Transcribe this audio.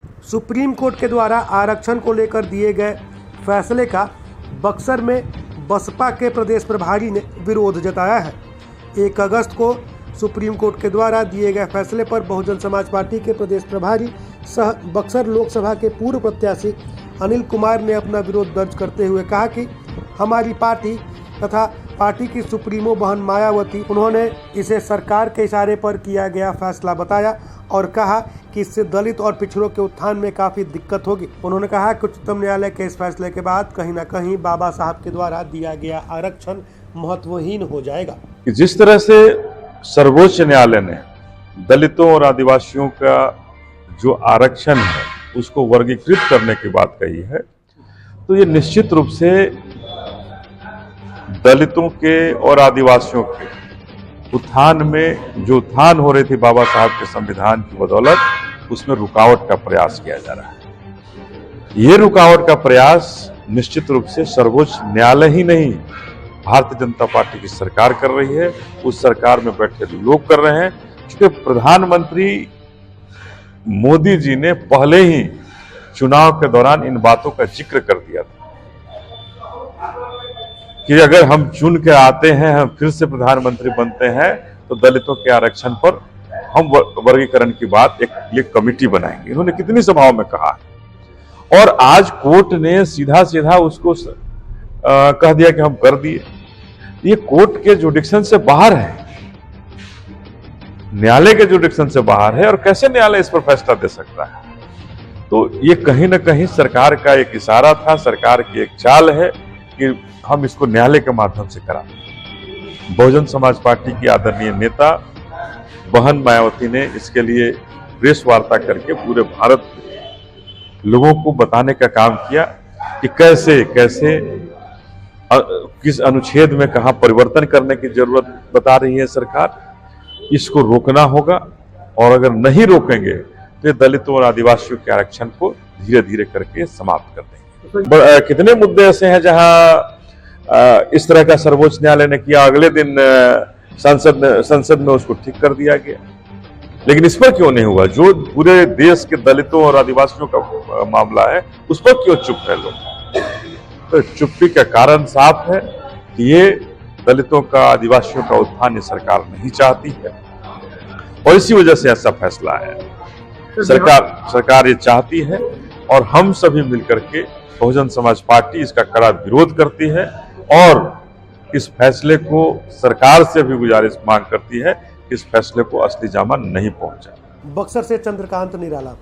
Supreme court के द्वारा आरक्षण को लेकर दिए गए फैसले का बक्सर में बसपा के प्रदेश प्रभारी ने विरोध जताया है। 1 अगस्त को सुप्रीम कोर्ट के द्वारा दिए गए फैसले पर बहुजन समाज पार्टी के प्रदेश प्रभारी सह बक्सर लोकसभा के पूर्व प्रत्याशी अनिल कुमार ने अपना विरोध दर्ज करते हुए कहा कि हमारी पार्टी तथा पार्टी की सुप्रीमो बहन मायावती, उन्होंने इसे सरकार के इशारे पर किया गया फैसला बताया और कहा कि इससे दलित और पिछड़ों के उत्थान में काफ़ी दिक्कत होगी। उन्होंने कहा कि उच्चतम न्यायालय के इस फैसले के बाद कहीं न कहीं बाबा साहब के द्वारा दिया गया आरक्षण महत्वहीन हो जाएगा। जिस तरह से सर्वोच्च न्यायालय ने दलितों और आदिवासियों का जो आरक्षण है उसको वर्गीकृत करने की बात कही है, तो ये निश्चित रूप से दलितों के और आदिवासियों के उत्थान में जो उत्थान हो रही थी बाबा साहब के संविधान की बदौलत, उसमें रुकावट का प्रयास किया जा रहा है। ये रुकावट का प्रयास निश्चित रूप से सर्वोच्च न्यायालय ही नहीं, भारतीय जनता पार्टी की सरकार कर रही है, उस सरकार में बैठे लोग कर रहे हैं। क्योंकि प्रधानमंत्री मोदी जी ने पहले ही चुनाव के दौरान इन बातों का जिक्र कर दिया था कि अगर हम चुन के आते हैं, हम फिर से प्रधानमंत्री बनते हैं, तो दलितों के आरक्षण पर हम वर्गीकरण की बात एक कमेटी बनाएंगे। इन्होंने कितनी सभाओं में कहा और आज कोर्ट ने सीधा सीधा उसको कह दिया कि हम कर दिए। ये कोर्ट के जुडिक्शन से बाहर है, न्यायालय के जुडिक्शन से बाहर है, और कैसे न्यायालय इस पर फैसला दे सकता है? तो ये कहीं ना कहीं सरकार का एक इशारा था, सरकार की एक चाल है कि हम इसको न्यायालय के माध्यम से करा। बहुजन समाज पार्टी की आदरणीय नेता बहन मायावती ने इसके लिए प्रेस वार्ता करके पूरे भारत लोगों को बताने का काम किया कि कैसे कैसे किस अनुच्छेद में कहां परिवर्तन करने की जरूरत बता रही है सरकार। इसको रोकना होगा, और अगर नहीं रोकेंगे तो ये दलितों और आदिवासियों के आरक्षण को धीरे धीरे करके समाप्त कर देंगे। कितने मुद्दे ऐसे हैं जहां इस तरह का सर्वोच्च न्यायालय ने किया, अगले दिन संसद में उसको ठीक कर दिया गया, लेकिन इस पर क्यों नहीं हुआ? जो पूरे देश के दलितों और आदिवासियों का मामला है उस पर क्यों चुप है लोग? तो चुप्पी का कारण साफ है कि ये दलितों का, आदिवासियों का उत्थान ये सरकार नहीं चाहती है, और इसी वजह से ऐसा फैसला है। सरकार ये चाहती है, और हम सभी मिलकर के बहुजन समाज पार्टी इसका कड़ा विरोध करती है, और इस फैसले को सरकार से भी गुजारिश मांग करती है कि इस फैसले को असली जामा नहीं पहुंचा। बक्सर से चंद्रकांत निराला।